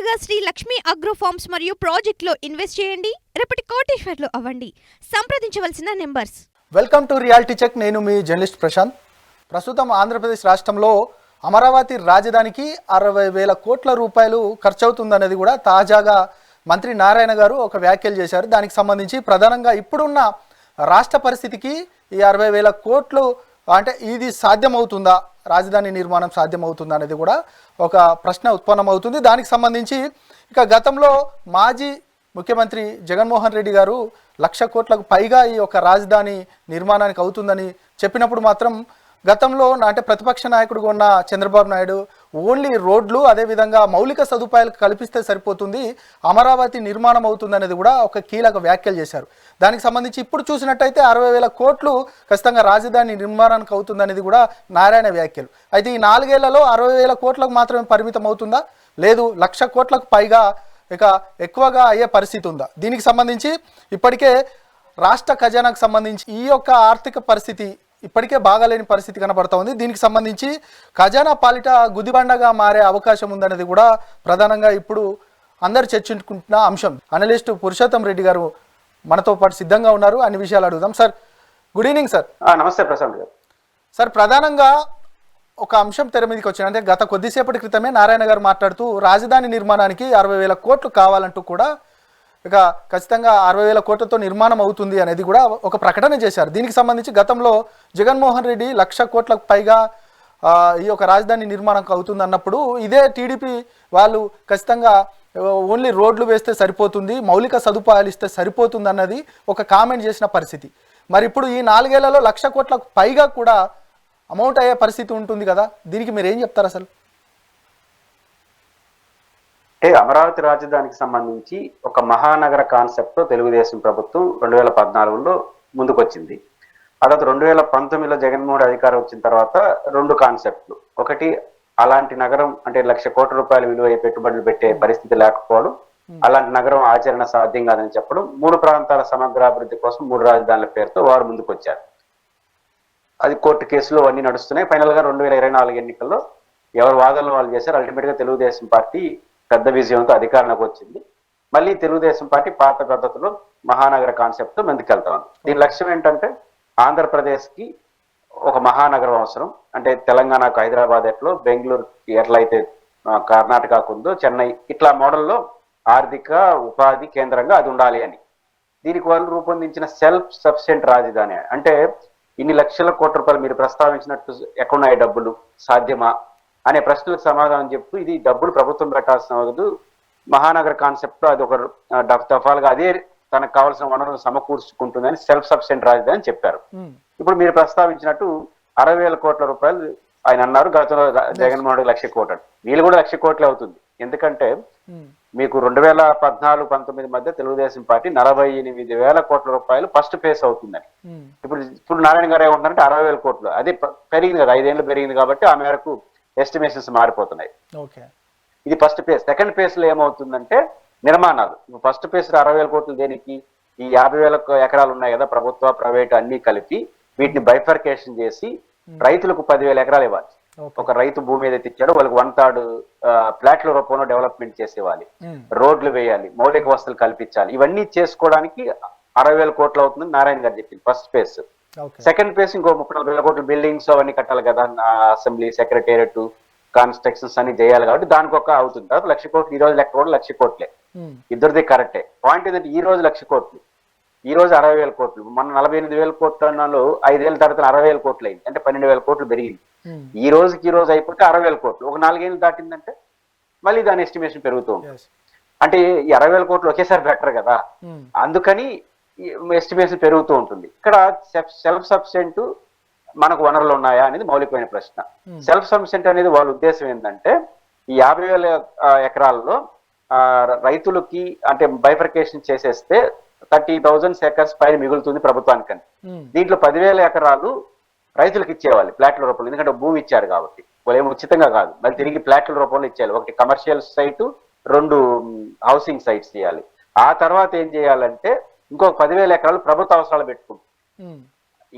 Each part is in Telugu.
త్వరగా శ్రీ లక్ష్మీ అగ్రో ఫార్మ్స్ మరియు ప్రాజెక్టులో ఇన్వెస్ట్ చేయండి. రేపటి కోటీశ్వర్లు అవ్వండి. సంప్రదించవలసిన numbers. Welcome to reality check. నేను మీ జర్నలిస్ట్ ప్రశాంత్. ప్రస్తుతం ఆంధ్రప్రదేశ్ రాష్ట్రంలో అమరావతి రాజధానికి 60,000 కోట్ల రూపాయలు ఖర్చు అవుతుందనేది కూడా తాజాగా మంత్రి నారాయణ గారు ఒక వ్యాఖ్యలు చేశారు. దానికి సంబంధించి ప్రధానంగా ఇప్పుడున్న రాష్ట్ర పరిస్థితికి ఈ 60,000 కోట్లు అంటే ఇది సాధ్యమవుతుందా, రాజధాని నిర్మాణం సాధ్యమవుతుందా అనేది కూడా ఒక ప్రశ్న ఉత్పన్నమవుతుంది. దానికి సంబంధించి ఇక గతంలో మాజీ ముఖ్యమంత్రి జగన్మోహన్ రెడ్డి గారు 1,00,000 కోట్లకు పైగా ఈ యొక్క రాజధాని నిర్మాణానికి అవుతుందని చెప్పినప్పుడు మాత్రం గతంలో అంటే ప్రతిపక్ష నాయకుడుగా ఉన్న చంద్రబాబు నాయుడు ఓన్లీ రోడ్లు అదేవిధంగా మౌలిక సదుపాయాలు కల్పిస్తే సరిపోతుంది, అమరావతి నిర్మాణం అవుతుంది అనేది కూడా ఒక కీలక వ్యాఖ్యలు చేశారు. దానికి సంబంధించి ఇప్పుడు చూసినట్టయితే 60,000 కోట్లు ఖచ్చితంగా రాజధాని నిర్మాణానికి అవుతుంది అనేది కూడా నారాయణ వ్యాఖ్యలు. అయితే ఈ 4 ఏళ్లలో 60,000 కోట్లకు మాత్రమే పరిమితం అవుతుందా, లేదు 1,00,000 కోట్లకు పైగా ఇక ఎక్కువగా అయ్యే పరిస్థితి ఉందా? దీనికి సంబంధించి ఇప్పటికే రాష్ట్ర ఖజానాకు సంబంధించి ఈ యొక్క ఆర్థిక పరిస్థితి ఇప్పటికే బాగాలేని పరిస్థితి కనబడతా ఉంది. దీనికి సంబంధించి ఖజానా పాలిట గుదిబండగా మారే అవకాశం ఉందనేది కూడా ప్రధానంగా ఇప్పుడు అందరు చర్చించుకుంటున్న అంశం. అనలిస్ట్ పురుషోత్తం రెడ్డి గారు మనతో పాటు సిద్ధంగా ఉన్నారు. అన్ని విషయాలు అడుగుదాం. Sir, good evening sir. నమస్తే ప్రశాంత్ గారు. సార్, ప్రధానంగా ఒక అంశం తెర మీదకి వచ్చింది. అంటే గత కొద్దిసేపటి క్రితమే నారాయణ గారు మాట్లాడుతూ రాజధాని నిర్మాణానికి 60,000 కోట్లు కావాలంటూ కూడా ఇక ఖచ్చితంగా 60,000 కోట్లతో నిర్మాణం అవుతుంది అనేది కూడా ఒక ప్రకటన చేశారు. దీనికి సంబంధించి గతంలో జగన్మోహన్ రెడ్డి 1,00,000 కోట్లకు పైగా ఈ యొక్క రాజధాని నిర్మాణం అవుతుంది అన్నప్పుడు ఇదే టీడీపీ వాళ్ళు ఖచ్చితంగా ఓన్లీ రోడ్లు వేస్తే సరిపోతుంది, మౌలిక సదుపాయాలు ఇస్తే సరిపోతుంది అన్నది ఒక కామెంట్ చేసిన పరిస్థితి. మరి ఇప్పుడు ఈ 4 ఏళ్లలో 1,00,000 కోట్లకు పైగా కూడా అమౌంట్ అయ్యే పరిస్థితి ఉంటుంది కదా, దీనికి మీరు ఏం చెప్తారు అసలు? అమరావతి రాజధానికి సంబంధించి ఒక మహానగర కాన్సెప్ట్ తెలుగుదేశం ప్రభుత్వం 2014లో ముందుకొచ్చింది. ఆ తర్వాత 2019లో జగన్మోహన్ అధికారం వచ్చిన తర్వాత 2 కాన్సెప్ట్లు. ఒకటి, అలాంటి నగరం అంటే 1,00,000 కోట్ల రూపాయల విలువ పెట్టుబడులు పెట్టే పరిస్థితి లేకపోవడం, అలాంటి నగరం ఆచరణ సాధ్యం కాదని చెప్పడం, 3 ప్రాంతాల సమగ్రాభివృద్ధి కోసం 3 రాజధానుల పేరుతో వారు ముందుకొచ్చారు. అది కోర్టు కేసులు అన్ని నడుస్తున్నాయి. ఫైనల్ గా 2024 ఎన్నికల్లో ఎవరు వాదనలు వాళ్ళు చేశారు. అల్టిమేట్ గా తెలుగుదేశం పార్టీ పెద్ద విజయంతో అధికారంలోకి వచ్చింది. మళ్ళీ తెలుగుదేశం పార్టీ పాత పద్ధతిలో మహానగర కాన్సెప్ట్ ముందుకెళ్తా ఉంది. దీని లక్ష్యం ఏంటంటే ఆంధ్రప్రదేశ్ కి ఒక మహానగరం అవసరం. అంటే తెలంగాణకు హైదరాబాద్ ఎట్లో, బెంగళూరుకి ఎట్లయితే కర్ణాటకకు ఉందో, చెన్నై ఇట్లా మోడల్లో ఆర్థిక ఉపాధి కేంద్రంగా అది ఉండాలి అని. దీనికి వాళ్ళు రూపొందించిన సెల్ఫ్ సఫిషియెంట్ రాజధాని. అంటే ఇన్ని 1,00,000 కోట్ల రూపాయలు మీరు ప్రస్తావించినట్టు ఎక్కడున్నాయి డబ్బులు, సాధ్యమా అనే ప్రశ్నలకు సమాధానం చెప్తూ ఇది డబ్బులు ప్రభుత్వం పెట్టాల్సిన వద్దు, మహానగర కాన్సెప్ట్ అది ఒక దఫాలుగా అదే తనకు కావాల్సిన వనరులను సమకూర్చుకుంటుందని సెల్ఫ్ సఫిషియెంట్ రాజధాని అని చెప్పారు. ఇప్పుడు మీరు ప్రస్తావించినట్టు 60,000 కోట్ల రూపాయలు ఆయన అన్నారు. గతంలో జగన్మోహన్ రెడ్డి 1,00,000 కోట్లు, వీళ్ళు కూడా 1,00,000 కోట్లే అవుతుంది. ఎందుకంటే మీకు 2014-19 మధ్య తెలుగుదేశం పార్టీ 48,000 కోట్ల రూపాయలు ఫస్ట్ ఫేస్ అవుతుందని. ఇప్పుడు నారాయణ గారు ఏమంటున్నారంటే 60,000 కోట్లు, అది పెరిగింది కదా, 5 ఏళ్ళు పెరిగింది కాబట్టి ఆ మేరకు ఎస్టిమేషన్స్ మారిపోతున్నాయి. ఇది ఫస్ట్ ఫేజ్. సెకండ్ ఫేజ్ లో ఏమవుతుందంటే నిర్మాణాలు. ఫస్ట్ ఫేజ్ 60,000 కోట్లు దేనికి, ఈ 50,000 ఎకరాలు ఉన్నాయి కదా ప్రభుత్వ ప్రైవేట్ అన్ని కలిపి వీటిని బైఫర్కేషన్ చేసి రైతులకు 10,000 ఎకరాలు ఇవ్వాలి. ఒక రైతు భూమి ఏదైతే ఇచ్చాడో వాళ్ళకి 1/3 ఫ్లాట్ల రూపంలో డెవలప్మెంట్ చేసేవాలి, రోడ్లు వేయాలి, మౌలిక వసతులు కల్పించాలి. ఇవన్నీ చేసుకోవడానికి 60,000 కోట్లు అవుతుందని నారాయణ గారు చెప్పింది ఫస్ట్ ఫేజ్. సెకండ్ ఫేజ్ ఇంకో 30,000 కోట్లు బిల్డింగ్స్ అవన్నీ కట్టాలి కదా, అసెంబ్లీ, సెక్రటేరియట్, కన్స్ట్రక్షన్స్ అన్ని చేయాలి కాబట్టి దానికి ఒక అవుతుంది. తర్వాత 1,00,000 కోట్లు ఈ రోజు లెక్క కూడా 1,00,000 కోట్లే, ఇద్దరిది కరెక్టే. పాయింట్ ఏంటంటే ఈ రోజు 1,00,000 కోట్లు, ఈ రోజు 60,000 కోట్లు, మన 48,000 కోట్లలో 5 ఏళ్ళ తర్వాత 60,000 కోట్లు అయింది. అంటే 12,000 కోట్లు పెరిగింది. ఈ రోజుకి ఈ రోజు అయిపోతే 60,000 కోట్లు. ఒక 4 ఏళ్ళు దాటిందంటే మళ్ళీ దాని ఎస్టిమేషన్ పెరుగుతూ ఉంటుంది. అంటే ఈ 60,000 కోట్లు ఒకేసారి బెటర్ కదా, అందుకని ఎస్టిమేషన్ పెరుగుతూ ఉంటుంది. ఇక్కడ సెల్ఫ్ సఫిషియెంట్ మనకు వనరులు ఉన్నాయా అనేది మౌలికమైన ప్రశ్న. సెల్ఫ్ సఫిషియెంట్ అనేది వాళ్ళ ఉద్దేశం ఏంటంటే ఈ 50,000 ఎకరాల్లో రైతులకి అంటే బైఫర్కేషన్ చేసేస్తే 30,000 ఏకర్స్ పైన మిగులుతుంది ప్రభుత్వానికని. దీంట్లో 10,000 ఎకరాలు రైతులకు ఇచ్చేవాలి ప్లాట్ల రూపంలో, ఎందుకంటే భూమి ఇచ్చారు కాబట్టి. వాళ్ళు ఏమి ఉచితంగా కాదు, మళ్ళీ తిరిగి ప్లాట్ల రూపంలో ఇచ్చేయాలి. ఒకటి కమర్షియల్ సైటు, 2 హౌసింగ్ సైట్స్ చేయాలి. ఆ తర్వాత ఏం చేయాలంటే ఇంకొక 10,000 ఎకరాలు ప్రభుత్వ అవసరాలు పెట్టుకుంటుంది.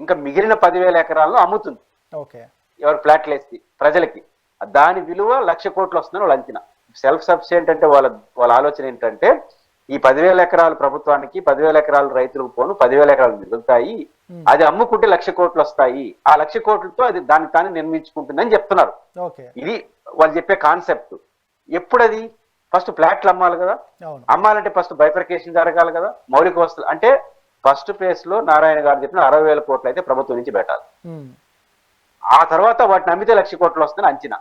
ఇంకా మిగిలిన 10,000 ఎకరాలను అమ్ముతుంది ఎవరు ప్లాట్లు వేసి ప్రజలకి. దాని విలువ 1,00,000 కోట్లు వస్తుందని వాళ్ళు అంచనా. సెల్ఫ్ సఫిషియెంట్ అంటే వాళ్ళ ఆలోచన ఏంటంటే ఈ 10,000 ఎకరాలు ప్రభుత్వానికి, 10,000 ఎకరాలు రైతులకు పోను, 10,000 ఎకరాలు మిగులుతాయి, అది అమ్ముకుంటే 1,00,000 కోట్లు వస్తాయి, ఆ 1,00,000 కోట్లతో అది దాన్ని తాను నిర్మించుకుంటుందని చెప్తున్నారు. ఇది వాళ్ళు చెప్పే కాన్సెప్ట్. ఎప్పుడది ఫస్ట్ ప్లాట్లు అమ్మాలి కదా, అమ్మాలంటే ఫస్ట్ బైఫర్కేషన్ జరగాలి కదా, మౌలిక వస్తువులు అంటే ఫస్ట్ ఫేజ్ లో నారాయణ గారు చెప్పిన 60,000 కోట్లు అయితే ప్రభుత్వం నుంచి పెట్టాలి. ఆ తర్వాత వాటిని అమ్మితే 1,00,000 కోట్లు వస్తుందని అంచనా.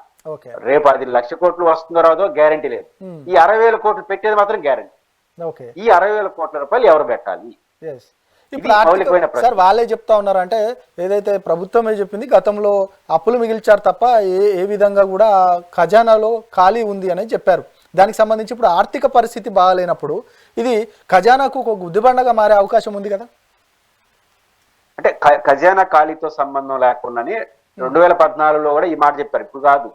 రేపు అది 1,00,000 కోట్లు వస్తుందో రాదో గ్యారంటీ లేదు. ఈ 60,000 కోట్లు పెట్టేది మాత్రం గ్యారంటీ. ఈ 60,000 కోట్ల రూపాయలు ఎవరు పెట్టాలి? ఇప్పుడు సార్ వాళ్ళే చెప్తా ఉన్నారు, అంటే ఏదైతే ప్రభుత్వమే చెప్పింది గతంలో అప్పులు మిగిల్చారు తప్ప ఏ విధంగా కూడా ఖజానాలో ఖాళీ ఉంది అని చెప్పారు. దానికి సంబంధించి ఇప్పుడు ఆర్థిక పరిస్థితి బాగాలేనప్పుడు ఇది ఖజానాకు ఒక గుద్దిబండగా మారే అవకాశం ఉంది కదా. అంటే ఖజానా ఖాళీతో సంబంధం లేకుండానే 2014లో కూడా ఈ మాట చెప్పారు, ఇప్పుడు కాదు.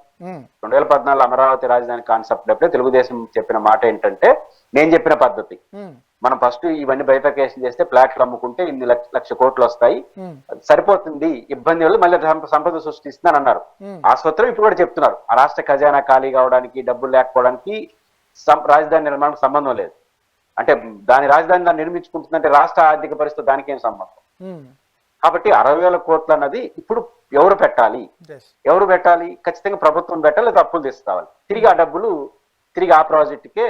2014 అమరావతి రాజధాని కాన్సెప్ట్ అప్పుడే తెలుగుదేశం చెప్పిన మాట ఏంటంటే, నేను చెప్పిన పద్ధతి మనం ఫస్ట్ ఇవన్నీ బైఫర్కేషన్ చేస్తే ప్లాట్లు అమ్ముకుంటే ఇన్ని 1,00,000 కోట్లు వస్తాయి, సరిపోతుంది, ఇబ్బంది వల్ల మళ్ళీ సంపద సృష్టిస్తుందని అన్నారు. ఆ సూత్రం ఇప్పుడు కూడా చెప్తున్నారు. ఆ రాష్ట్ర ఖజానా ఖాళీ కావడానికి, డబ్బులు లేకపోవడానికి రాజధాని నిర్మాణం సంబంధం లేదు. అంటే దాని రాజధాని దాన్ని నిర్మించుకుంటుందంటే రాష్ట్ర ఆర్థిక పరిస్థితి దానికి ఏం సంబంధం? కాబట్టి 60,000 కోట్లు అన్నది ఇప్పుడు ఎవరు పెట్టాలి? ఖచ్చితంగా ప్రభుత్వం పెట్టాలి, లేదా అప్పులు తీసుకోవాలి. తిరిగి ఆ డబ్బులు తిరిగి ఆ ప్రాజెక్టుకే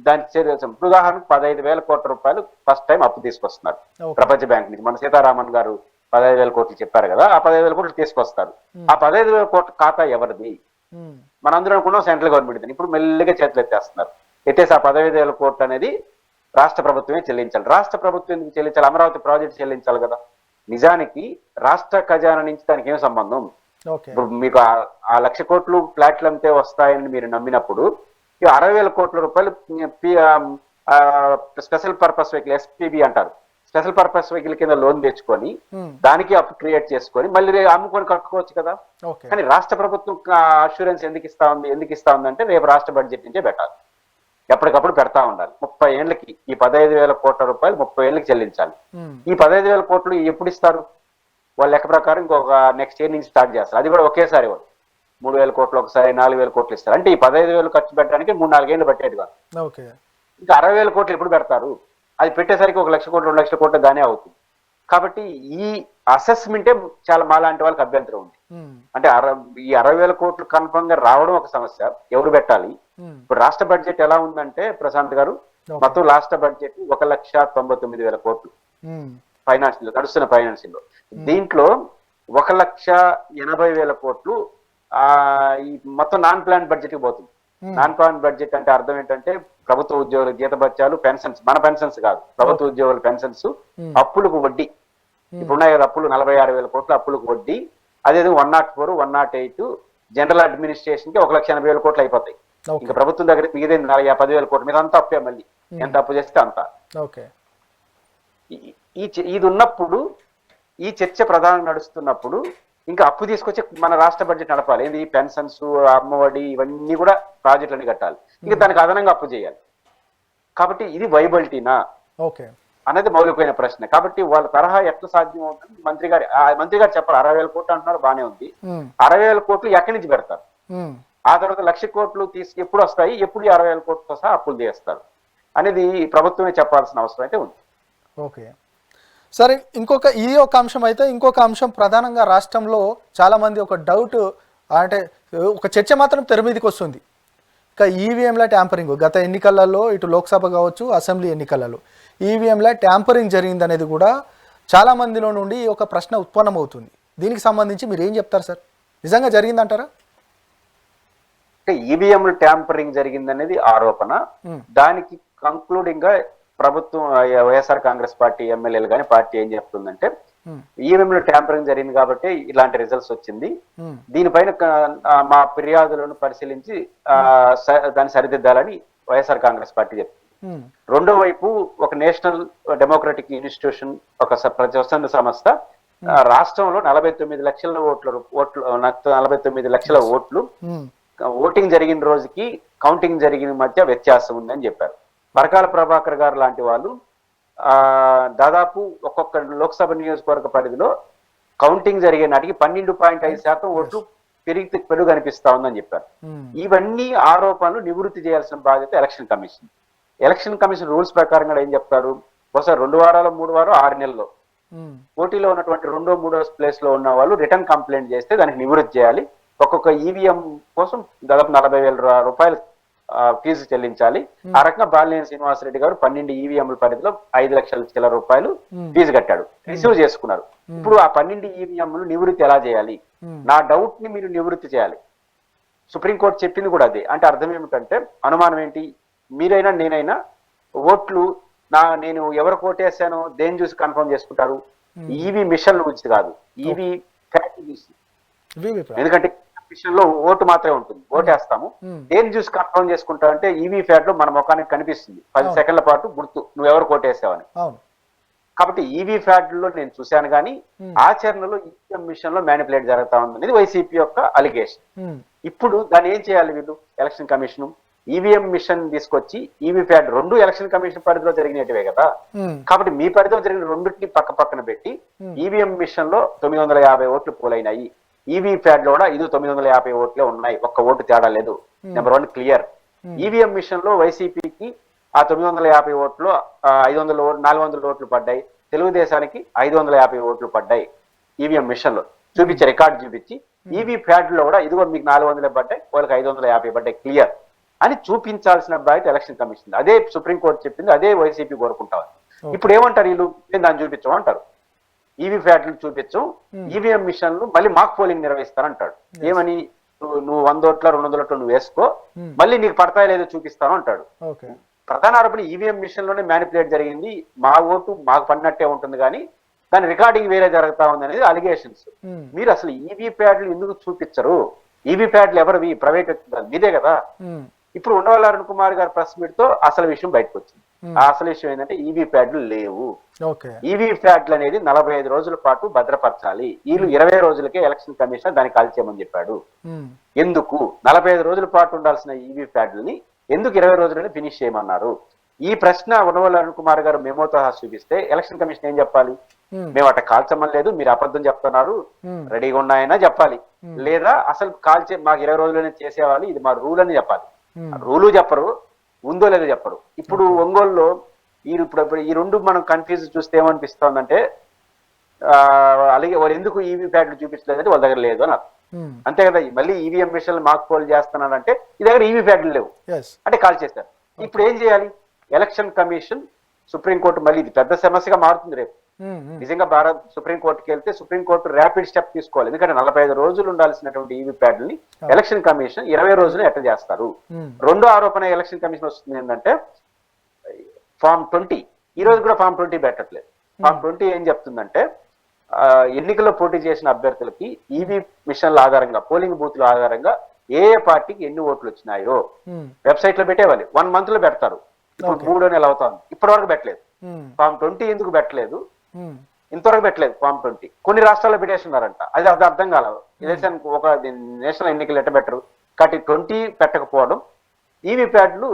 దానికి ఉదాహరణకు 15,000 కోట్ల రూపాయలు ఫస్ట్ టైం అప్పు తీసుకొస్తున్నారు ప్రపంచ బ్యాంక్ నుంచి. మన సీతారామన్ గారు 15,000 కోట్లు చెప్పారు కదా, ఆ 15,000 కోట్లు తీసుకొస్తారు. ఆ 15,000 కోట్ల ఖాతా ఎవరిది? మనందరం అనుకున్నాం సెంట్రల్ గవర్నమెంట్. ఇప్పుడు మెల్లిగా చేతులు ఎత్తేసి ఆ 15,000 కోట్లు అనేది రాష్ట్ర ప్రభుత్వమే చెల్లించాలి. రాష్ట్ర ప్రభుత్వం ఎందుకు చెల్లించాలి? అమరావతి ప్రాజెక్ట్ చెల్లించాలి కదా. నిజానికి రాష్ట్ర ఖజానా నుంచి దానికి ఏం సంబంధం? ఇప్పుడు మీకు ఆ 1,00,000 కోట్లు ఫ్లాట్లు అమ్మితే వస్తాయని మీరు నమ్మినప్పుడు 60,000 కోట్ల రూపాయలు స్పెషల్ పర్పస్ వెహికల్ ఎస్పీబీ అంటారు, స్పెషల్ పర్పస్ వెహికల్ కింద లోన్ తెచ్చుకొని దానికి అప్పు క్రియేట్ చేసుకొని మళ్ళీ అమ్ముకొని కట్టుకోవచ్చు కదా. కానీ రాష్ట్ర ప్రభుత్వం అష్యూరెన్స్ ఎందుకు ఇస్తా ఉంది అంటే రేపు రాష్ట్ర బడ్జెట్ నుంచే పెట్టాలి, ఎప్పటికప్పుడు పెడతా ఉండాలి. 30 ఏళ్ళకి ఈ 15,000 కోట్ల రూపాయలు 30 ఏళ్ళకి చెల్లించాలి. ఈ 15,000 కోట్లు ఎప్పుడు ఇస్తారు? వాళ్ళ లెక్క ప్రకారం ఇంకొక నెక్స్ట్ ఇయర్ నుంచి స్టార్ట్ చేస్తారు. అది కూడా ఒకేసారి 3,000 కోట్లు ఒకసారి, 4,000 కోట్లు ఇస్తారు. అంటే ఈ 15,000 ఖర్చు పెట్టడానికి 3-4 ఏళ్ళు పట్టేది కాదు. ఇంకా 60,000 కోట్లు ఎప్పుడు పెడతారు? అది పెట్టేసరికి 1,00,000 కోట్లు 2,00,000 కోట్లు దానే అవుతుంది. కాబట్టి ఈ అసెస్మెంటే చాలా మాలాంటి వాళ్ళకి అభ్యంతరం ఉంది. అంటే ఈ 60,000 కోట్లు కన్ఫర్మ్ గా రావడం ఒక సమస్య, ఎవరు పెట్టాలి? ఇప్పుడు రాష్ట్ర బడ్జెట్ ఎలా ఉందంటే ప్రశాంత్ గారు, మొత్తం రాష్ట్ర బడ్జెట్ 1,99,000 కోట్లు ఫైనాన్షియల్ నడుస్తున్న ఫైనాన్షియల్ లో. దీంట్లో 1,80,000 కోట్లు ఈ మొత్తం నాన్ ప్లాన్ బడ్జెట్ కి పోతుంది. నాన్ ప్లాన్ బడ్జెట్ అంటే అర్థం ఏంటంటే ప్రభుత్వ ఉద్యోగుల జీతభత్యాలు, పెన్షన్స్, మన పెన్షన్స్ కాదు, ప్రభుత్వ ఉద్యోగుల పెన్షన్స్, అప్పులకు వడ్డీ. ఇప్పుడున్న అప్పులు 46,000 కోట్ల అప్పులకు వడ్డీ. అదేదో 104, 108 జనరల్ అడ్మినిస్ట్రేషన్ కి 1,80,000 కోట్లు అయిపోతాయి. ఇంకా ప్రభుత్వం దగ్గర మిగిలిన 10,000 కోట్లు మీద అంతా అప్పే. మళ్ళీ ఎంత అప్పు చేస్తే అంత. ఇది ఉన్నప్పుడు ఈ చర్చ ప్రధానంగా నడుస్తున్నప్పుడు ఇంకా అప్పు తీసుకొచ్చి మన రాష్ట్ర బడ్జెట్ నడపాలి. ఏంది పెన్షన్స్, అమ్మఒడి, ఇవన్నీ కూడా ప్రాజెక్టులన్నీ కట్టాలి. ఇంకా దానికి అదనంగా అప్పు చేయాలి. కాబట్టి ఇది వైబిలిటీనా అనేది మౌలికమైన ప్రశ్న. కాబట్టి వాళ్ళ తరహా ఎట్లా సాధ్యం అవుతుంది? మంత్రి గారు చెప్పారు 60,000 కోట్లు అంటున్నారు, బానే ఉంది. 60,000 కోట్లు ఎక్కడి నుంచి పెడతారు? ఆ తర్వాత 1,00,000 కోట్లు ఎప్పుడు వస్తాయి? ఎప్పుడు 60,000 కోట్లతో సహా అప్పులు చేస్తారు అనేది ప్రభుత్వమే చెప్పాల్సిన అవసరం అయితే ఉంది. సరే, ఒక అంశం అయితే, ఇంకొక అంశం ప్రధానంగా రాష్ట్రంలో చాలా మంది ఒక డౌట్, అంటే ఒక చర్చ మాత్రం తెర మీదకి వస్తుంది. ఇక ఈవీఎంల ట్యాంపరింగ్ గత ఎన్నికలలో, ఇటు లోక్సభ కావచ్చు, అసెంబ్లీ ఎన్నికలలో ఈవీఎంల ట్యాంపరింగ్ జరిగిందనేది కూడా చాలా మందిలో నుండి ఒక ప్రశ్న ఉత్పన్నమవుతుంది. దీనికి సంబంధించి మీరు ఏం చెప్తారు సార్? నిజంగా జరిగిందంటారా? ఈవీఎంలు ట్యాంపరింగ్ జరిగిందనేది ఆరోపణ. దానికి కంక్లూడింగ్ గా ప్రభుత్వం, వైఎస్ఆర్ కాంగ్రెస్ పార్టీ ఎమ్మెల్యేలు కానీ పార్టీ ఏం చెప్తుందంటే, ఈవీఎంలు ట్యాంపరింగ్ జరిగింది కాబట్టి ఇలాంటి రిజల్ట్స్ వచ్చింది, దీనిపైన మా ఫిర్యాదులను పరిశీలించి దాన్ని సరిదిద్దాలని వైఎస్ఆర్ కాంగ్రెస్ పార్టీ చెప్తుంది. రెండో వైపు ఒక నేషనల్ డెమోక్రటిక్ ఇన్స్టిట్యూషన్, ఒక స్వచ్ఛంద సంస్థ రాష్ట్రంలో 49 లక్షల ఓట్లు ఓటింగ్ జరిగిన రోజుకి కౌంటింగ్ జరిగిన మధ్య వ్యత్యాసం ఉందని చెప్పారు. పరకాల ప్రభాకర్ గారు లాంటి వాళ్ళు దాదాపు ఒక్కొక్క లోక్సభ నియోజకవర్గ పరిధిలో కౌంటింగ్ జరిగే నాటికి 12.5% ఓట్లు పెరుగు కనిపిస్తా ఉందని చెప్పారు. ఇవన్నీ ఆరోపణలు నివృత్తి చేయాల్సిన బాధ్యత election commission. Election commission rules ప్రకారం కూడా ఏం చెప్తారు, ఒకసారి 2 వారాలు 3 వారాలు 6 నెలల్లో పోటీలో ఉన్నటువంటి 2వ 3వ ప్లేస్ లో ఉన్న వాళ్ళు రిటర్న్ కంప్లైంట్ చేస్తే దానికి నివృత్తి చేయాలి. ఒక్కొక్క ఈవీఎం కోసం దాదాపు 40,000 రూపాయలు ఫీజు చెల్లించాలి. ఆ రకంగా బాలినేని శ్రీనివాసరెడ్డి గారు 12 ఈవీఎంల పరిధిలో 5 లక్షల చిల్లర రూపాయలు ఫీజు కట్టాడు, రిసీవ్ చేసుకున్నారు. ఇప్పుడు ఆ 12 ఈవీఎంలు నివృత్తి ఎలా చేయాలి? నా డౌట్ ని మీరు నివృత్తి చేయాలి. సుప్రీంకోర్టు చెప్పింది కూడా అదే. అంటే అర్థం ఏమిటంటే, అనుమానం ఏంటి, మీరైనా నేనైనా ఓట్లు నేను ఎవరు కోటేసానో దేని చూసి కన్ఫర్మ్ చేసుకుంటారు? ఈవీ మిషన్ల గురించి కాదు, ఈవీ ఫ్యాక్ట్ చూసి. ఎందుకంటే మిషన్ లో ఓటు మాత్రమే ఉంటుంది, ఓటేస్తాము. దేని చూసి కన్ఫర్మ్ చేసుకుంటావు అంటే ఈవీ ఫ్యాట్ లో మన ముఖానికి కనిపిస్తుంది 10 సెకండ్ల పాటు గుర్తు, నువ్వు ఎవరు కోటేసావని. కాబట్టి ఈవీ ఫ్యాట్ లో నేను చూశాను, కానీ ఆచరణలో ఈవీఎం మిషన్ లో మ్యానిపులేట్ జరుగుతా ఉంది అనేది వైసీపీ యొక్క అలిగేషన్. ఇప్పుడు దాన్ని ఏం చేయాలి వీళ్ళు, ఎలక్షన్ కమిషన్? ఈవీఎం మిషన్ తీసుకొచ్చి ఈవీ ఫ్యాట్ 2 ఎలక్షన్ కమిషన్ పరిధిలో జరిగినట్టువే కదా. కాబట్టి మీ పరిధిలో జరిగిన రెండింటిని పక్క పక్కన పెట్టి ఈవీఎం మిషన్ లో 950 ఓట్లు పోలైనాయి, ఈవీ ప్యాడ్ లో కూడా ఇది 950 ఓట్లే ఉన్నాయి, ఒక్క ఓటు తేడా లేదు. Number 1 clear. ఈవీఎం మిషన్ లో వైసీపీకి ఆ 950 ఓట్లు 400 ఓట్లు పడ్డాయి, తెలుగుదేశానికి 550 ఓట్లు పడ్డాయి. ఈవీఎం మిషన్ లో చూపించి రికార్డు చూపించి ఈవీ ప్యాడ్ లో కూడా ఇదిగో మీకు 400 పడ్డాయి, వాళ్ళకి 550 పడ్డాయి, క్లియర్ అని చూపించాల్సిన బాధ్యత ఎలక్షన్ కమిషన్. అదే సుప్రీంకోర్టు చెప్పింది, అదే వైసీపీ కోరుకుంటారు. ఇప్పుడు ఏమంటారు వీళ్ళు, దాన్ని చూపించమంటారు. ఈవీ ఫ్యాట్లు చూపించు, ఈవీఎం మిషన్లు మళ్ళీ మాక్ పోలింగ్ నిర్వహిస్తారంటాడు. ఏమని, నువ్వు 100 ఓట్ల 200 ఓట్లు నువ్వు వేసుకో, మళ్ళీ నీకు పడతాయో లేదో చూపిస్తాను అంటాడు. ప్రధాన ఆరోపణ ఈవీఎం మిషన్ లోనే మ్యానిపులేట్ జరిగింది, మా ఓటు మాకు పడినట్టే ఉంటుంది కానీ దాని రికార్డింగ్ వేరే జరుగుతా ఉంది అనేది అలిగేషన్స్. మీరు అసలు ఈవీ ప్యాడ్లు ఎందుకు చూపించరు? ఈవీ ప్యాడ్లు ఎవరివి? ప్రైవేట్ మీదే కదా. ఇప్పుడు ఉండవల్లి అరుణ్ కుమార్ గారు ప్రెస్ మీట్ తో అసలు విషయం బయటకు వచ్చింది. ఆ అసలు విషయం ఏంటంటే ఈవీ ప్యాడ్లు లేవు. ఈవీ ప్యాడ్లు అనేది 45 రోజుల పాటు భద్రపరచాలి. వీళ్ళు 20 రోజులకే ఎలక్షన్ కమిషన్ దాన్ని కాల్చేయమని చెప్పాడు. ఎందుకు 45 రోజుల పాటు ఉండాల్సిన ఈవీ ప్యాడ్లని ఎందుకు 20 రోజులనే ఫినిష్ చేయమన్నారు? ఈ ప్రశ్న ఉండవల్లి అరుణ్ కుమార్ గారు మెమోతో చూపిస్తే ఎలక్షన్ కమిషన్ ఏం చెప్పాలి? మేము అట్లా కాల్చమని లేదు, మీరు అబద్ధం చెప్తున్నారు, రెడీగా ఉన్నాయన్నా చెప్పాలి. లేదా అసలు మాకు 20 రోజులనే చేసేవాళ్ళు, ఇది మా రూల్ అని చెప్పాలి. రూలు చెప్పరు, ఉందో లేదో చెప్పరు. ఇప్పుడు ఒంగోలులో ఇప్పుడు ఈ రెండు మనం కన్ఫ్యూజ్ చూస్తే ఏమనిపిస్తుందంటే, అలాగే వాళ్ళు ఎందుకు ఈవీ ప్యాడ్లు చూపించలేదంటే వాళ్ళ దగ్గర లేదు అని అర్థం. అంతే కదా. మళ్ళీ ఈవీఎం మిషన్లు మాక్ పోల్ చేస్తున్నాడంటే ఈ దగ్గర ఈవీ ప్యాడ్లు లేవు అంటే కాల్ చేస్తారు. ఇప్పుడు ఏం చేయాలి? ఎలక్షన్ కమిషన్, సుప్రీంకోర్టు, మళ్ళీ ఇది పెద్ద సమస్యగా మారుతుంది రేపు. నిజంగా సుప్రీంకోర్టుకి వెళ్తే సుప్రీంకోర్టు ర్యాపిడ్ స్టెప్ తీసుకోవాలి. ఎందుకంటే 45 రోజులు ఉండాల్సినటువంటి ఈవీ ప్యాడ్ని ఎలక్షన్ కమిషన్ 20 రోజులు ఎట్లా చేస్తారు? రెండో ఆరోపణ ఎలక్షన్ కమిషన్ వస్తుంది ఏంటంటే, ఫామ్ 20 ఈ రోజు కూడా ఫామ్ 20 పెట్టట్లేదు. ఫామ్ 20 ఏం చెప్తుందంటే, ఎన్నికల్లో పోటీ చేసిన అభ్యర్థులకి ఈవీ మిషన్ల ఆధారంగా, పోలింగ్ బూత్ల ఆధారంగా ఏ పార్టీకి ఎన్ని ఓట్లు వచ్చినాయో వెబ్సైట్ లో పెట్టేవాలి. 1 month లో పెడతారు. ఇప్పుడు 3 నెలలు అవుతుంది, ఇప్పటి వరకు పెట్టలేదు. ఫామ్ 20 ఎందుకు పెట్టలేదు? ఇంతవరకు పెట్టలేదు ఫామ్ 20. కొన్ని రాష్ట్రాల్లో పెట్టేస్తున్నారంట, అది అర్థం కాలేదు. ఒక నేషనల్ ఎన్నికలు ఎట్ట పెట్టరు కాబట్టి 20 పెట్టకపోవడం, ఈవీ ప్యాడ్లు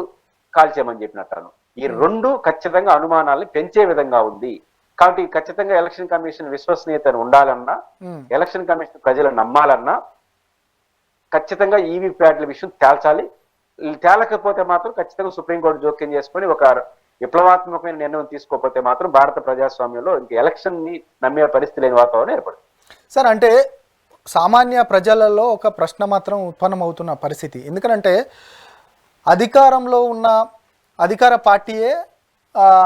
కాల్చేయమని చెప్పినట్టాను. ఈ రెండు ఖచ్చితంగా అనుమానాలను పెంచే విధంగా ఉంది. కాబట్టి ఖచ్చితంగా ఎలక్షన్ కమిషన్ విశ్వసనీయతను ఉండాలన్నా, ఎలక్షన్ కమిషన్ ప్రజలు నమ్మాలన్నా ఖచ్చితంగా ఈవీ ప్యాడ్ల విషయం తేల్చాలి. తేలకపోతే మాత్రం ఖచ్చితంగా సుప్రీంకోర్టు జోక్యం చేసుకుని ఒక విప్లవాత్మకమైన నిర్ణయం తీసుకోకపోతే మాత్రం భారత ప్రజాస్వామ్యంలో ఇంక ఎలక్షన్ ని నమ్మే పరిస్థితి లేని వాతావరణం ఏర్పడుతుంది. సార్, అంటే సామాన్య ప్రజలలో ఒక ప్రశ్న మాత్రం ఉత్పన్నమవుతున్న పరిస్థితి. ఎందుకంటే అధికారంలో ఉన్న అధికార పార్టీయే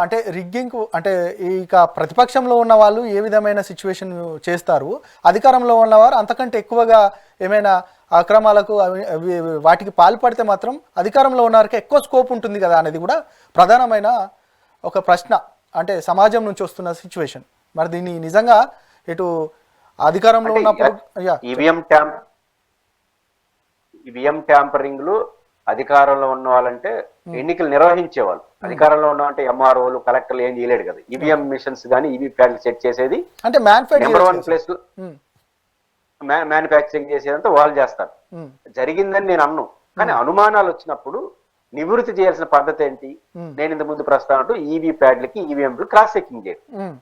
అంటే రిగ్గింగ్, అంటే ఇక ప్రతిపక్షంలో ఉన్న వాళ్ళు ఏ విధమైన సిచ్యువేషన్ చేస్తారు, అధికారంలో ఉన్నవారు అంతకంటే ఎక్కువగా ఏమైనా అక్రమాలకు వాటికి పాల్పడితే మాత్రం అధికారంలో ఉన్నవారికి ఎక్కువ స్కోప్ ఉంటుంది కదా అనేది కూడా ప్రధానమైన ఒక ప్రశ్న. అంటే సమాజం నుంచి వస్తున్న సిచ్యువేషన్. మరి దీన్ని నిజంగా ఇటు అధికారంలో ఉన్నప్పుడు ఈవీఎం ట్యాంపరింగ్లు అధికారంలో ఉన్న వాళ్ళంటే ఎన్నికలు నిర్వహించేవాళ్ళు. అధికారంలో ఉన్న అంటే ఎంఆర్ఓలు, కలెక్టర్లు ఏం చేయలేడు కదా. ఈవీఎం మిషన్స్ కానీ ఈవీ ప్యాడ్లు సెట్ చేసేది అంటే నెంబర్ 1 ప్లేస్ మ్యానుఫ్యాక్చరింగ్ చేసేదంతా వాళ్ళు చేస్తారు. జరిగిందని నేను అన్ను, కానీ అనుమానాలు వచ్చినప్పుడు నివృత్తి చేయాల్సిన పద్ధతి ఏంటి? నేను ఇంత ముందు ప్రస్తావన ఈవీ ప్యాడ్లకి ఈవీఎంలు క్రాస్ చెకింగ్ చేయడం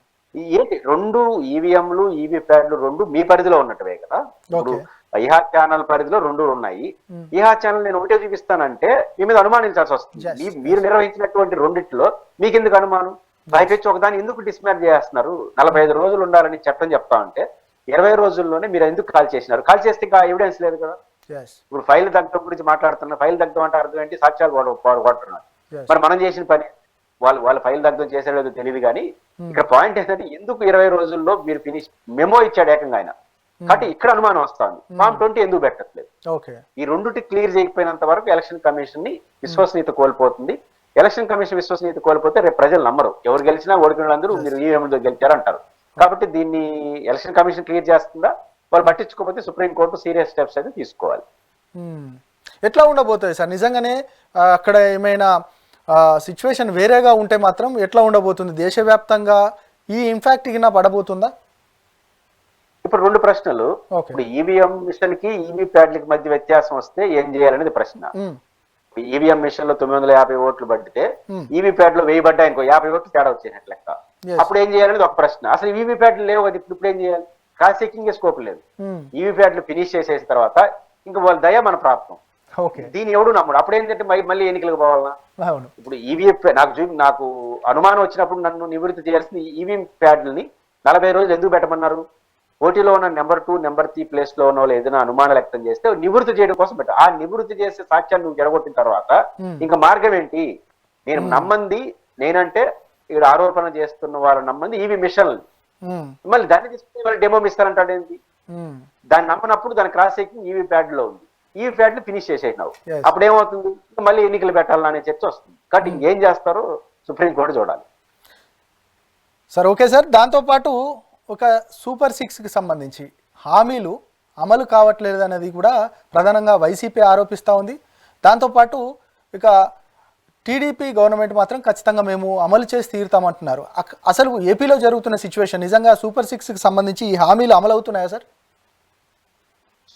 ఏంటి? 2 ఈవీఎంలు ఈవీ ప్యాడ్లు 2 మీ పరిధిలో ఉన్నట్టువే కదా. ఇప్పుడు ఈహా ఛానల్ పరిధిలో 2 ఉన్నాయి. ఈహా ఛానల్ నేను ఒకటే చూపిస్తానంటే మీ మీద అనుమానించాల్సి వస్తుంది. మీరు నిర్వహించినటువంటి రెండిట్లో మీకు ఎందుకు అనుమానం? పైపెచ్చి ఒకదాన్ని ఎందుకు డిస్మాండ్ చేస్తున్నారు? 45 రోజులు ఉండాలని చట్టం చెప్తా ఉంటే 20 రోజుల్లోనే మీరు ఎందుకు కాల్ చేసినారు? కాల్ చేస్తే ఇంకా ఎవిడెన్స్ లేదు కదా. ఇప్పుడు ఫైల్ దగ్గర గురించి మాట్లాడుతున్నా, ఫైల్ దగ్గర అంటే అర్థం ఏంటి? సాక్ష్యాలు కొడుతున్నారు. మరి మనం చేసిన పని వాళ్ళ ఫైల్ దగ్గర చేసేది తెలియదు. కానీ ఇక్కడ పాయింట్ ఏంటంటే ఎందుకు 20 రోజుల్లో మీరు ఫినిష్ మెమో ఇచ్చాడు ఏకంగా ఆయన. కాబట్టి ఇక్కడ అనుమానం వస్తుంది. ఫామ్ 20 ఎందుకు పెట్టట్లేదు? ఈ రెండుటి క్లియర్ చేయకపోయినంత వరకు ఎలక్షన్ కమిషన్ ని విశ్వసనీయత కోల్పోతుంది. ఎలక్షన్ కమిషన్ విశ్వసనీయత కోల్పోతే రేపు ప్రజలు నమ్మరు. ఎవరు గెలిచినా ఓడిపోయిన వాళ్ళందరూ మీరు ఈవీఎంలో గెలిచారు అంటారు. కాబట్టి దీన్ని ఎలక్షన్ కమిషన్ క్లియర్ చేస్తుందా? వాళ్ళు పట్టించుకోకపోతే సుప్రీంకోర్టు సీరియస్ స్టెప్స్ అయితే తీసుకోవాలి. ఎట్లా ఉండబోతుంది సార్ నిజంగానే అక్కడ ఏమైనా సిచ్యువేషన్ వేరేగా ఉంటే మాత్రం ఎట్లా ఉండబోతుంది? దేశవ్యాప్తంగా ఈ ఇంపాక్ట్ కింద పడబోతుందా? ఇప్పుడు 2 ప్రశ్నలు. ఇప్పుడు ఈవీఎం మిషన్ కి ఈవీ ప్యాడ్లకి మధ్య వ్యత్యాసం వస్తే ఏం చేయాలనేది ప్రశ్న. ఈవీఎం మిషన్ లో 950 ఓట్లు పడితే ఈవీ ప్యాడ్ లో 1000 పడ్డాయి అనుకో, 50 ఓట్లు తేడా వచ్చేసినట్లు లెక్క. అప్పుడు ఏం చేయాలనేది ఒక ప్రశ్న. అసలు ఈవీ ప్యాడ్లు లేవు కదా, ఇప్పుడు ఏం చేయాలి? క్రాస్ చెకింగ్ స్కోప్ లేదు. ఈవీ ప్యాడ్లు ఫినిష్ చేసేసిన తర్వాత ఇంకా వాళ్ళ దయ మన ప్రాప్తం. దీన్ని ఎవడు నమ్ముడు. అప్పుడు ఏంటంటే మళ్ళీ ఎన్నికలకు పోవాలా? ఇప్పుడు ఈవీ నాకు అనుమానం వచ్చినప్పుడు నన్ను నివృత్తి చేయాల్సింది ఈవీ ప్యాడ్లని 40 రోజులు ఎందుకు పెట్టమన్నారు? పోటీలో ఉన్న నెంబర్ 2, నెంబర్ 3 ప్లేస్ లో ఉన్న వాళ్ళు ఏదైనా అనుమానం వ్యక్తం చేస్తే నివృత్తి చేయడం కోసం పెట్టారు. ఆ నివృత్తి చేసే సాక్ష్యాన్ని నువ్వు జడగొట్టిన తర్వాత ఇంకా మార్గం ఏంటి? నేను నమ్మంది నేనంటే ఇక్కడ ఆరోపణ చేస్తున్న వాళ్ళు నమ్మంది ఈవీ మిషన్. మళ్ళీ దాన్ని తీసుకుని వాళ్ళు డెమో ఇస్తారంటాడు ఏంటి? దాన్ని నమ్మనప్పుడు దాని క్రాస్ చెకింగ్ ఈవీ ప్యాడ్ లో ఉంది. ఈవీ ప్యాడ్ ని ఫినిష్ చేసేసినావు. అప్పుడు ఏమవుతుంది? మళ్ళీ ఎన్నికలు పెట్టాలనే చర్చ వస్తుంది. కాబట్టి ఇంకేం చేస్తారో సుప్రీంకోర్టు చూడాలి. Sir okay sir. దాంతోపాటు ఒక సూపర్ 6కి సంబంధించి హామీలు అమలు కావట్లేదు అనేది కూడా ప్రధానంగా వైసీపీ ఆరోపిస్తూ ఉంది. దాంతోపాటు ఇక టీడీపీ గవర్నమెంట్ మాత్రం ఖచ్చితంగా మేము అమలు చేసి తీరుతామంటున్నారు. అసలు ఏపీలో జరుగుతున్న సిచ్యువేషన్ నిజంగా సూపర్ 6కి సంబంధించి ఈ హామీలు అమలు అవుతున్నాయా సార్?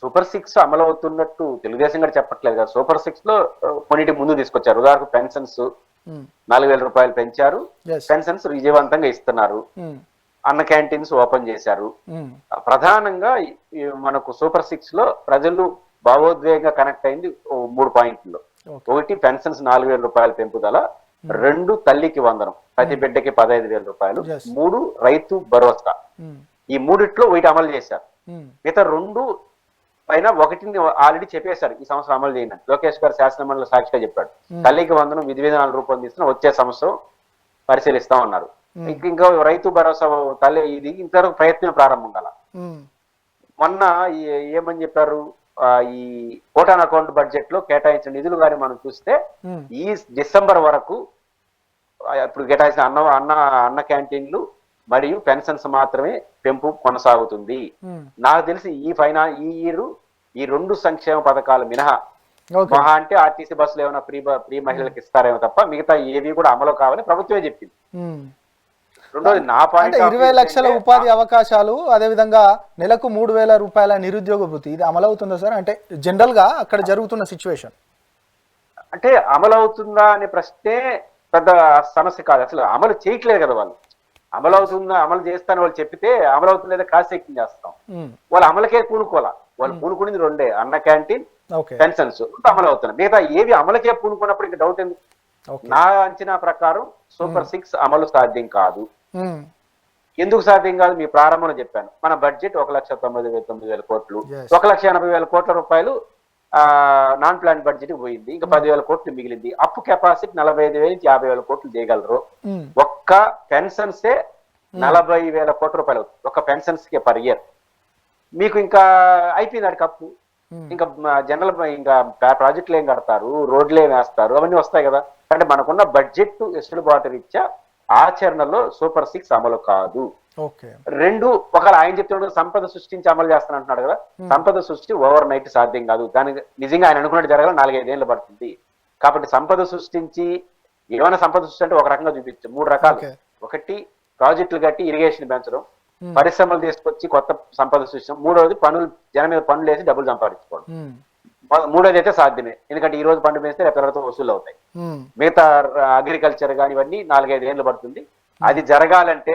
సూపర్ 6 అమలు అవుతున్నట్టు తెలుగుదేశం కూడా చెప్పట్లేదు కదా. సూపర్ 6 లో కొన్నిటి ముందు తీసుకొచ్చారు. ఉదాహరణకు పెన్షన్స్ 4000 రూపాయలు పెంచారు. పెన్షన్స్ విజయవంతంగా ఇస్తున్నారు. అన్న క్యాంటీన్స్ ఓపెన్ చేశారు. ప్రధానంగా మనకు సూపర్ 6 లో ప్రజలు భావోద్వేగంగా కనెక్ట్ అయింది 3 పాయింట్లు. 1 పెన్షన్స్ 4000 రూపాయల పెంపుదల, 2 తల్లికి వందనం ప్రతి బిడ్డకి 15,000 రూపాయలు, 3 రైతు భరోసా. ఈ మూడిట్లో 1 అమలు చేశారు. మిగతా 2 పైన 1ని ఆల్రెడీ చెప్పేశారు ఈ సంవత్సరం అమలు చేయండి. లోకేష్ గారు శాసనమండలిలో సాక్షిగా చెప్పాడు. తల్లికి వందనం విధి విధానాలు రూపొందిస్తున్న వచ్చే సంవత్సరం పరిశీలిస్తా ఉన్నారు. ఇంకా రైతు భరోసా తల్లి ఇది ఇంతవరకు ప్రయత్నం ప్రారంభం గల. మొన్న ఏమని చెప్పారు? ఈ కోటాన్ అకౌంట్ బడ్జెట్ లో కేటాయించిన నిధులు కానీ మనం చూస్తే ఈ డిసెంబర్ వరకు ఇప్పుడు కేటాయించిన అన్న క్యాంటీన్లు మరియు పెన్షన్స్ మాత్రమే పెంపు కొనసాగుతుంది. నాకు తెలిసి ఈ ఇయర్ ఈ 2 సంక్షేమ పథకాలు మినహా మహా అంటే ఆర్టీసీ బస్సులు ఏమైనా ఫ్రీ మహిళలకు ఇస్తారేమో తప్ప మిగతా ఏవి కూడా అమలు కావాలని ప్రభుత్వమే చెప్పింది. రెండోది నా పాయింట్ 20 లక్షల ఉపాధి అవకాశాలు, అదేవిధంగా నెలకు 3,000 రూపాయల నిరుద్యోగ భృతి ఇది అమలవుతుందా సార్? అంటే జనరల్ గా అక్కడ జరుగుతున్న సిచ్యువేషన్ అంటే అమలవుతుందా అనే ప్రశ్నే పెద్ద సమస్య కాదు. అసలు అమలు చేయట్లేదు కదా వాళ్ళు. అమలవుతుందా, అమలు చేస్తాను వాళ్ళు చెప్పితే అమలవుతుంది లేదా క్రాస్ చెకింగ్ చేస్తాం. వాళ్ళు అమలకే పూనుకోవాలా. వాళ్ళు పూనుకునేది 2, అన్న క్యాంటీన్, పెన్షన్స్ అమలు అవుతున్నాయి. మిగతా ఏవి అమలకే పూనుకున్నప్పుడు ఇంకా డౌట్ ఎందుకు? నా అంచనా ప్రకారం సూపర్ 6 అమలు సాధ్యం కాదు. ఎందుకు సాధ్యం కాదు? మీ ప్రారంభంలో చెప్పాను. మన బడ్జెట్ 1,99,000 కోట్లు, 1,80,000 కోట్ల రూపాయలు నాన్ ప్లాన్ బడ్జెట్ పోయింది. ఇంకా 10,000 కోట్లు మిగిలింది. అప్పు కెపాసిటీ 45,000 నుంచి 50,000 కోట్లు చేయగలరు. ఒక్క పెన్షన్సే 40,000 కోట్ల రూపాయలు అవుతుంది. ఒక్క పెన్షన్స్ కే పర్ ఇయర్. మీకు ఇంకా అయిపోయింది అడికి అప్పు. ఇంకా జనరల్ ఇంకా ప్రాజెక్టులు ఏం కడతారు, రోడ్లు ఏం వేస్తారు, అవన్నీ వస్తాయి కదా. అంటే మనకున్న బడ్జెట్ వెసులుబాటు రీత్యా ఆచరణలో సూపర్ 6 అమలు కాదు. 2 ఒకవేళ ఆయన చెప్తున్నాడు సంపద సృష్టించి అమలు చేస్తానంటున్నాడు కదా. సంపద సృష్టి ఓవర్ నైట్ సాధ్యం కాదు. దానికి నిజంగా ఆయన అనుకున్నట్టు జరగాలి 4-5 ఏళ్ళు పడుతుంది. కాబట్టి సంపద సృష్టించి ఏమైనా సంపద సృష్టి అంటే ఒక రకంగా చూపించు. 3 రకాలు. 1 ప్రాజెక్టులు కట్టి ఇరిగేషన్ పెంచడం, పరిశ్రమలు తీసుకొచ్చి కొత్త సంపద సృష్టించడం, 3వది జనం మీద పనులు వేసి డబ్బులు సంపాదించుకోవడం. 3వది అయితే సాధ్యమే, ఎందుకంటే ఈ రోజు పండు వేస్తే రేపు తర్వాత వసూలు అవుతాయి. మిగతా అగ్రికల్చర్ కానీ ఇవన్నీ 4-5 ఏళ్ళు పడుతుంది. అది జరగాలంటే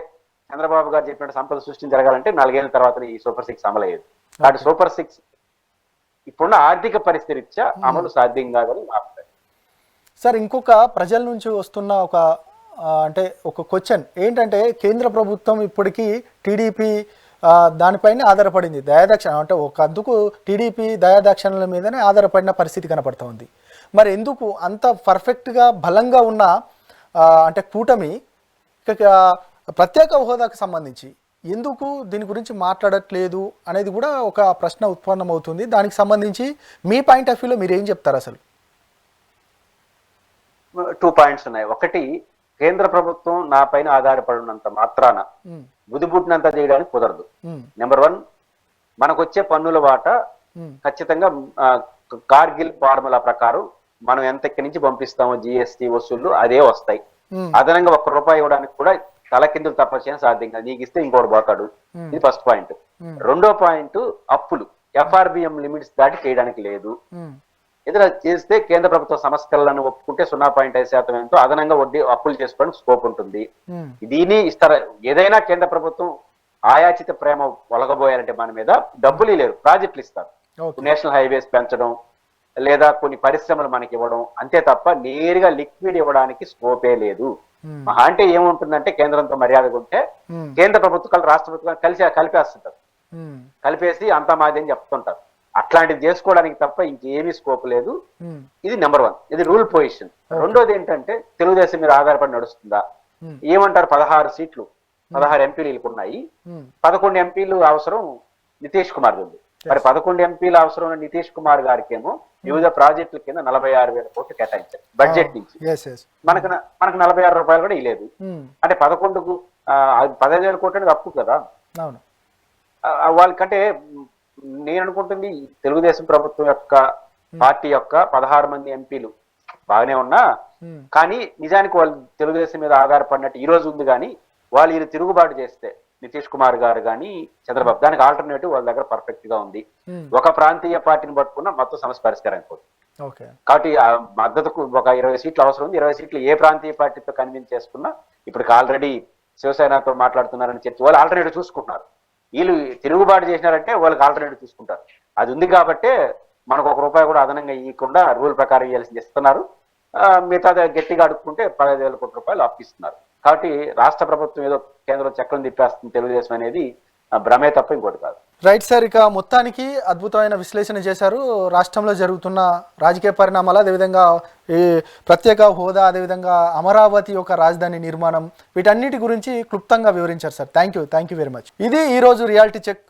చంద్రబాబు గారు చెప్పినట్టు సంపద సృష్టి జరగాలంటే 4 ఏళ్ళ తర్వాత ఈ సూపర్ 6 అమలయ్యేది. కాబట్టి సూపర్ 6 ఇప్పుడున్న ఆర్థిక పరిస్థితి రీత్యా అమలు సాధ్యం కాదని నా అభిప్రాయం. సార్ ఇంకొక ప్రజల నుంచి వస్తున్న ఒక అంటే ఒక క్వశ్చన్ ఏంటంటే కేంద్ర ప్రభుత్వం ఇప్పటికీ టీడీపీ దానిపైనే ఆధారపడింది, దయాదాక్ష అంటే ఒక అందుకు టీడీపీ దయాదాక్షణల మీదనే ఆధారపడిన పరిస్థితి కనపడుతూ ఉంది. మరి ఎందుకు అంత పర్ఫెక్ట్గా బలంగా ఉన్న అంటే కూటమి ప్రత్యేక హోదాకు సంబంధించి ఎందుకు దీని గురించి మాట్లాడట్లేదు అనేది కూడా ఒక ప్రశ్న ఉత్పన్నమవుతుంది. దానికి సంబంధించి మీ పాయింట్ ఆఫ్ వ్యూలో మీరు ఏం చెప్తారు? అసలు 2 పాయింట్స్ ఉన్నాయి. ఒకటి, కేంద్ర ప్రభుత్వం నా పైన ఆధారపడినంత మాత్రాన బుదిబుట్టినంత చేయడానికి కుదరదు. నెంబర్ 1, మనకు వచ్చే పన్నుల వాటా ఖచ్చితంగా కార్గిల్ ఫార్ములా ప్రకారం మనం ఎంత ఎక్కడి నుంచి పంపిస్తామో జిఎస్టీ వసూళ్లు అదే వస్తాయి. అదనంగా ₹1 ఇవ్వడానికి కూడా తలకిందులు తప్ప చేయడం సాధ్యం కాదు. నీకు ఇస్తే ఇంకోటి పోతాడు. ఇది ఫస్ట్ పాయింట్. రెండో పాయింట్, అప్పులు FRBM లిమిట్స్ దాటి చేయడానికి లేదు. ఏదైనా చేస్తే కేంద్ర ప్రభుత్వ సంస్కరణలను ఒప్పుకుంటే 0.5% ఎంతో అదనంగా వడ్డీ అప్పులు చేసుకోవడానికి స్కోప్ ఉంటుంది. దీన్ని ఇస్తారు. ఏదైనా కేంద్ర ప్రభుత్వం ఆయాచిత ప్రేమ ఒలగబోయాలంటే మన మీద డబ్బులు లేరు, ప్రాజెక్టులు ఇస్తారు. నేషనల్ హైవేస్ పెంచడం లేదా కొన్ని పరిశ్రమలు మనకి ఇవ్వడం, అంతే తప్ప నేరుగా లిక్విడ్ ఇవ్వడానికి స్కోపే లేదు. మహా అంటే ఏముంటుందంటే కేంద్రంతో మర్యాదగా ఉంటే కేంద్ర ప్రభుత్వాలు రాష్ట్ర ప్రభుత్వాలు కలిపేస్తుంటారు, కలిపేసి అంతా మాది అని చెప్తుంటారు. అట్లాంటిది చేసుకోవడానికి తప్ప ఇంకేమీ స్కోప్ లేదు. ఇది నెంబర్ 1, ఇది రూల్ పొజిషన్. రెండోది ఏంటంటే తెలుగుదేశం మీద ఆధారపడి నడుస్తుందా? ఏమంటారు, 16 సీట్లు 16 ఎంపీలు ఉన్నాయి, 11 ఎంపీలు అవసరం నితీష్ కుమార్ ఉంది. మరి 11 ఎంపీల అవసరం ఉన్న నితీష్ కుమార్ గారికి ఏమో వివిధ ప్రాజెక్టుల కింద 46,000 కోట్లు కేటాయించారు బడ్జెట్ నుంచి. మనకు ₹46 కూడా ఇలేదు. అంటే 11కు 15,000 కోట్లు అనేది అప్పు కదా వాళ్ళకంటే. నేను అనుకుంటుంది తెలుగుదేశం ప్రభుత్వం యొక్క పార్టీ యొక్క 16 మంది ఎంపీలు బాగానే ఉన్నా, కానీ నిజానికి వాళ్ళు తెలుగుదేశం మీద ఆధారపడినట్టు ఈ రోజు ఉంది. కానీ వాళ్ళు ఇది తిరుగుబాటు చేస్తే నితీష్ కుమార్ గారు కానీ చంద్రబాబు, దానికి ఆల్టర్నేటివ్ వాళ్ళ దగ్గర పర్ఫెక్ట్ గా ఉంది. ఒక ప్రాంతీయ పార్టీని పట్టుకున్న మొత్తం సమస్య పరిష్కారం అయిపోతుంది. కాబట్టి ఆ మద్దతుకు ఒక 20 సీట్లు అవసరం ఉంది. 20 సీట్లు ఏ ప్రాంతీయ పార్టీతో కన్విన్స్ చేసుకున్నా ఇప్పుడు ఆల్రెడీ శివసేనతో మాట్లాడుతున్నారని చెప్పి వాళ్ళు ఆల్టర్నేటివ్ చూసుకుంటున్నారు. వీళ్ళు తిరుగుబాటు చేసినారంటే వాళ్ళకి ఆల్టర్నేటివ్ చూసుకుంటారు. అది ఉంది కాబట్టే మనకు ₹1 కూడా అదనంగా ఇవ్వకుండా రూల్ ప్రకారం ఇవ్వాల్సింది ఇస్తున్నారు. మిగతా గట్టిగా అడుక్కుంటే 15,000 కోట్ల అప్పిస్తున్నారు. కాబట్టి రాష్ట్ర ప్రభుత్వం ఏదో కేంద్రం చక్రం తిప్పేస్తుంది తెలుగుదేశం అనేది భ్రమే తప్ప ఇంకోటి కాదు. రైట్ సార్, ఇక మొత్తానికి అద్భుతమైన విశ్లేషణ చేశారు. రాష్ట్రంలో జరుగుతున్న రాజకీయ పరిణామాలు, అదేవిధంగా ఈ ప్రత్యేక హోదా, అదేవిధంగా అమరావతి యొక్క రాజధాని నిర్మాణం, వీటన్నిటి గురించి క్లుప్తంగా వివరించారు sir. Thank you very much. ఇది ఈరోజు రియాలిటీ చెక్.